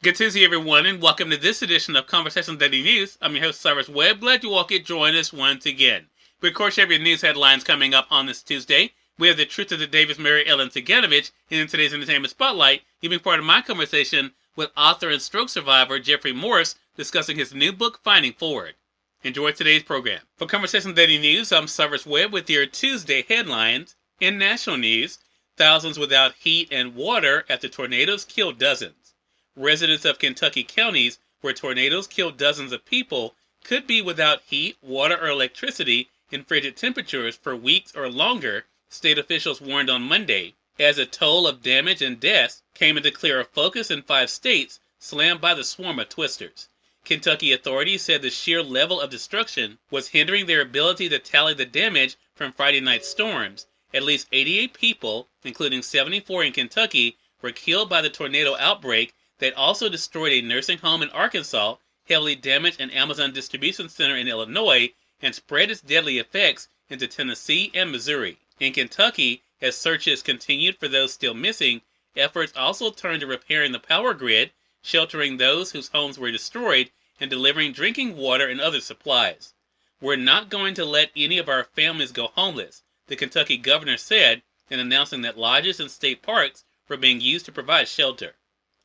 Good Tuesday, everyone, and welcome to this edition of Conversation Daily News. I'm your host, Cyrus Webb. Glad you all could join us once again. We, of course, have your news headlines coming up on this Tuesday. We have the truth of the day with Mary Ellen Ciganovich, and in today's Entertainment Spotlight, you'll be part of my conversation with author and stroke survivor Jeffrey Morse discussing his new book, Finding Forward. Enjoy today's program. For Conversation Daily News, I'm Cyrus Webb with your Tuesday headlines. In national news, thousands without heat and water after tornadoes kill dozens. Residents of Kentucky counties, where tornadoes killed dozens of people, could be without heat, water, or electricity in frigid temperatures for weeks or longer, state officials warned on Monday, as a toll of damage and deaths came into clearer focus in 5 states slammed by the swarm of twisters. Kentucky authorities said the sheer level of destruction was hindering their ability to tally the damage from Friday night storms. At least 88 people, including 74 in Kentucky, were killed by the tornado outbreak that also destroyed a nursing home in Arkansas, heavily damaged an Amazon distribution center in Illinois, and spread its deadly effects into Tennessee and Missouri. In Kentucky, as searches continued for those still missing, efforts also turned to repairing the power grid, sheltering those whose homes were destroyed, and delivering drinking water and other supplies. "We're not going to let any of our families go homeless," the Kentucky governor said in announcing that lodges and state parks were being used to provide shelter.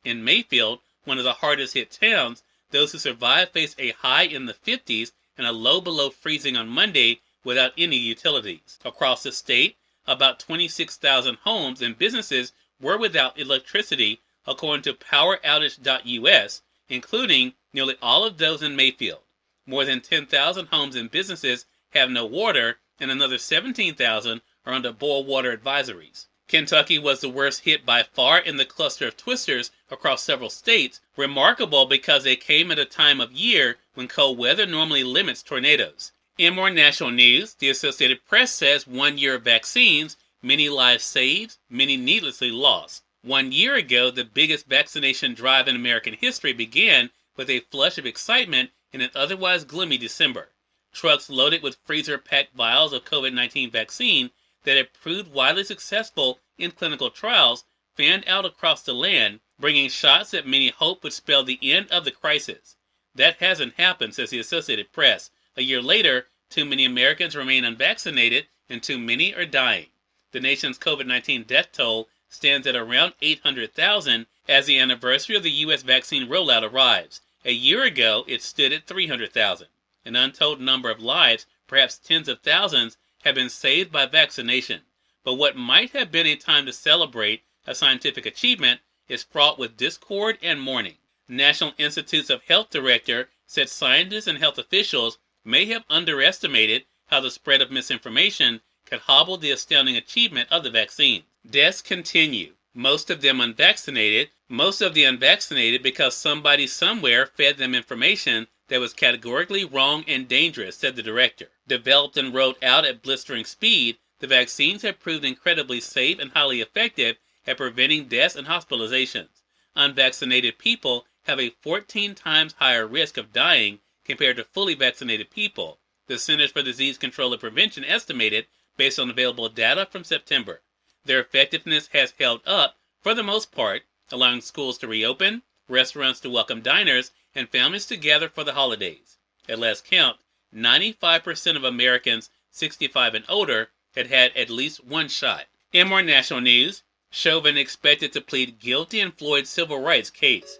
In Mayfield, one of the hardest hit towns, those who survived faced a high in the 50s and a low below freezing on Monday without any utilities. Across the state, about 26,000 homes and businesses were without electricity, according to PowerOutage.us, including nearly all of those in Mayfield. More than 10,000 homes and businesses have no water, and another 17,000 are under boil water advisories. Kentucky was the worst hit by far in the cluster of twisters across several states, remarkable because they came at a time of year when cold weather normally limits tornadoes. In more national news, the Associated Press says 1 year of vaccines, many lives saved, many needlessly lost. 1 year ago, the biggest vaccination drive in American history began with a flush of excitement in an otherwise gloomy December. Trucks loaded with freezer-packed vials of COVID-19 vaccine that had proved widely successful in clinical trials fanned out across the land, bringing shots that many hoped would spell the end of the crisis. That hasn't happened, says the Associated Press. A year later, too many Americans remain unvaccinated and too many are dying. The nation's COVID-19 death toll stands at around 800,000 as the anniversary of the U.S. vaccine rollout arrives. A year ago, it stood at 300,000. An untold number of lives, perhaps tens of thousands, have been saved by vaccination. But what might have been a time to celebrate a scientific achievement is fraught with discord and mourning. National Institutes of Health Director said scientists and health officials may have underestimated how the spread of misinformation could hobble the astounding achievement of the vaccine. Deaths continue, most of them unvaccinated, most of the unvaccinated because somebody somewhere fed them information that was categorically wrong and dangerous, said the director. Developed and rolled out at blistering speed, the vaccines have proved incredibly safe and highly effective at preventing deaths and hospitalizations. Unvaccinated people have a 14 times higher risk of dying compared to fully vaccinated people, the Centers for Disease Control and Prevention estimated based on available data from September. Their effectiveness has held up for the most part, allowing schools to reopen, restaurants to welcome diners, and families to gather for the holidays. At last count, 95% of Americans 65 and older had had at least one shot. In more national news, Chauvin expected to plead guilty in Floyd's civil rights case.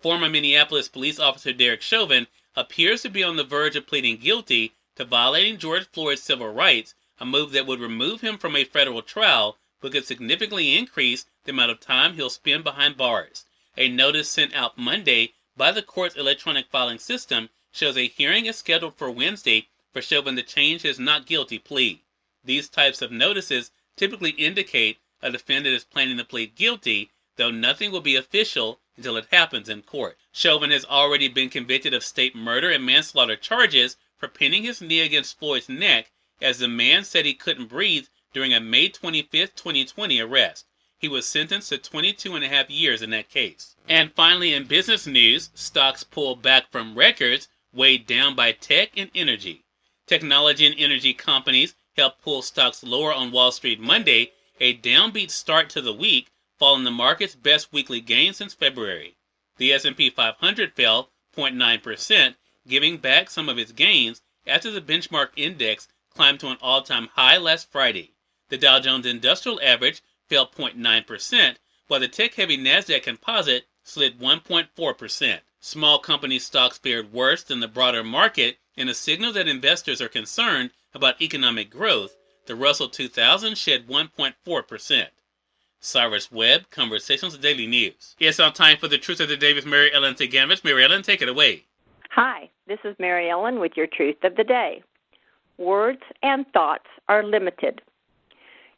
Former Minneapolis police officer Derek Chauvin appears to be on the verge of pleading guilty to violating George Floyd's civil rights, a move that would remove him from a federal trial but could significantly increase the amount of time he'll spend behind bars. A notice sent out Monday by the court's electronic filing system shows a hearing is scheduled for Wednesday for Chauvin to change his not guilty plea. These types of notices typically indicate a defendant is planning to plead guilty, though nothing will be official until it happens in court. Chauvin has already been convicted of state murder and manslaughter charges for pinning his knee against Floyd's neck as the man said he couldn't breathe during a May 25, 2020 arrest. He was sentenced to 22 and a half years in that case. And finally, in business news, stocks pulled back from records weighed down by tech and energy. Technology and energy companies helped pull stocks lower on Wall Street Monday, a downbeat start to the week, following the market's best weekly gain since February. The S&P 500 fell 0.9%, giving back some of its gains after the benchmark index climbed to an all-time high last Friday. The Dow Jones Industrial Average fell 0.9%, while the tech-heavy Nasdaq Composite slid 1.4%. Small company stocks fared worse than the broader market in a signal that investors are concerned about economic growth. The Russell 2000 shed 1.4%. Cyrus Webb, Conversations Daily News. It's now time for the Truth of the Day with Mary Ellen Ciganovich. Mary Ellen, take it away. Hi, this is Mary Ellen with your Truth of the Day. Words and thoughts are limited.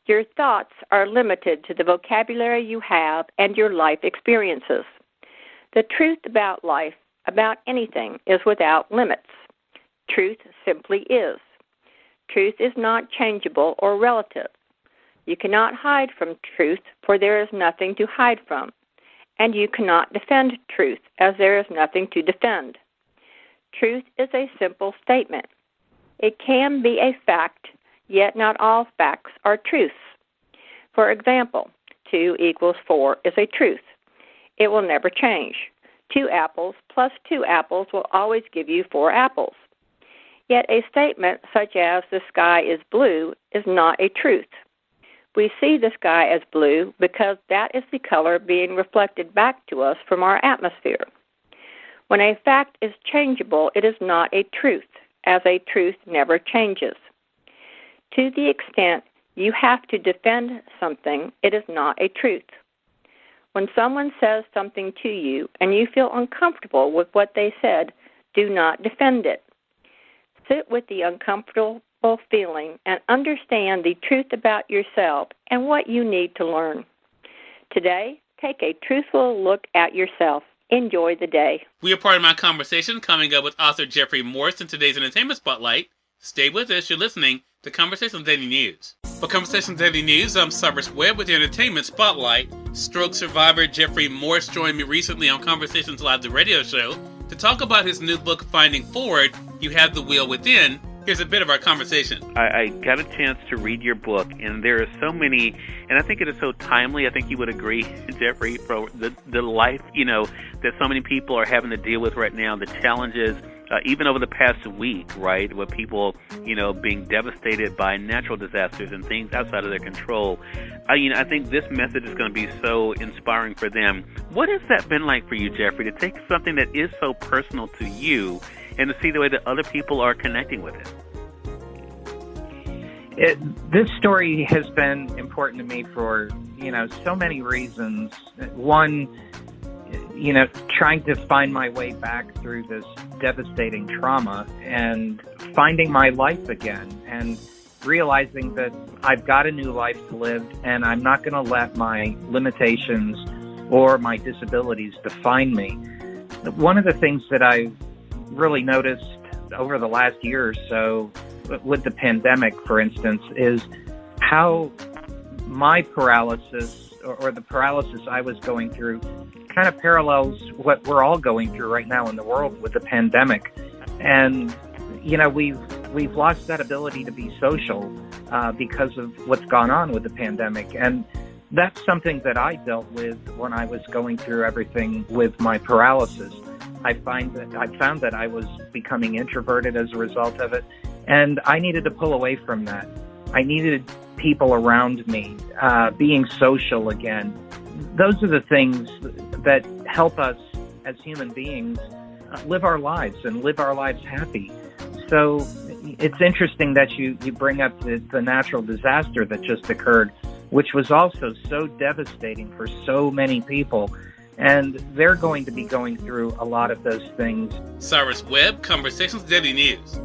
Your thoughts are limited to the vocabulary you have and your life experiences. The truth about life, about anything, is without limits. Truth simply is. Truth is not changeable or relative. You cannot hide from truth, for there is nothing to hide from. And you cannot defend truth, as there is nothing to defend. Truth is a simple statement. It can be a fact, yet not all facts are truths. For example, 2 equals 4 is a truth. It will never change. 2 apples plus 2 apples will always give you 4 apples. Yet a statement such as the sky is blue is not a truth. We see the sky as blue because that is the color being reflected back to us from our atmosphere. When a fact is changeable, it is not a truth, as a truth never changes. To the extent you have to defend something, it is not a truth. When someone says something to you and you feel uncomfortable with what they said, do not defend it. Sit with the uncomfortable feeling and understand the truth about yourself and what you need to learn. Today, take a truthful look at yourself. Enjoy the day. We are part of my conversation coming up with author Jeffrey Morse in today's Entertainment Spotlight. Stay with us. You're listening to Conversations Daily News. For Conversations Daily News, I'm Cyrus Webb with the Entertainment Spotlight. Stroke survivor Jeffrey Morse joined me recently on Conversations Live, the radio show, to talk about his new book, Finding Forward, You Have the Will Within. Here's a bit of our conversation. I got a chance to read your book, and there are so many, and I think it is so timely. I think you would agree, Jeffrey, for the life, that so many people are having to deal with right now, the challenges, even over the past week, right, with people, being devastated by natural disasters and things outside of their control. I think this message is going to be so inspiring for them. What has that been like for you, Jeffrey, to take something that is so personal to you and to see the way that other people are connecting with it? This story has been important to me for, so many reasons. One, trying to find my way back through this devastating trauma and finding my life again and realizing that I've got a new life to live and I'm not going to let my limitations or my disabilities define me. One of the things that I've really noticed over the last year or so with the pandemic, for instance, is how my paralysis or the paralysis I was going through kind of parallels what we're all going through right now in the world with the pandemic. And, we've lost that ability to be social because of what's gone on with the pandemic. And that's something that I dealt with when I was going through everything with my paralysis. I found that I was becoming introverted as a result of it, and I needed to pull away from that. I needed people around me, being social again. Those are the things that help us as human beings live our lives and live our lives happy. So it's interesting that you bring up the natural disaster that just occurred, which was also so devastating for so many people. And they're going to be going through a lot of those things. Cyrus Webb, Conversations Daily News.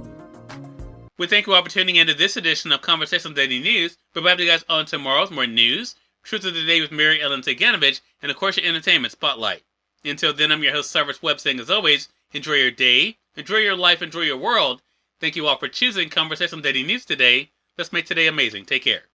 We thank you all for tuning into this edition of Conversations Daily News. We'll be back to you guys on tomorrow's more news, Truth of the Day with Mary Ellen Ciganovich, and of course your Entertainment Spotlight. Until then, I'm your host, Cyrus Webb, saying as always, enjoy your day, enjoy your life, enjoy your world. Thank you all for choosing Conversations Daily News today. Let's make today amazing. Take care.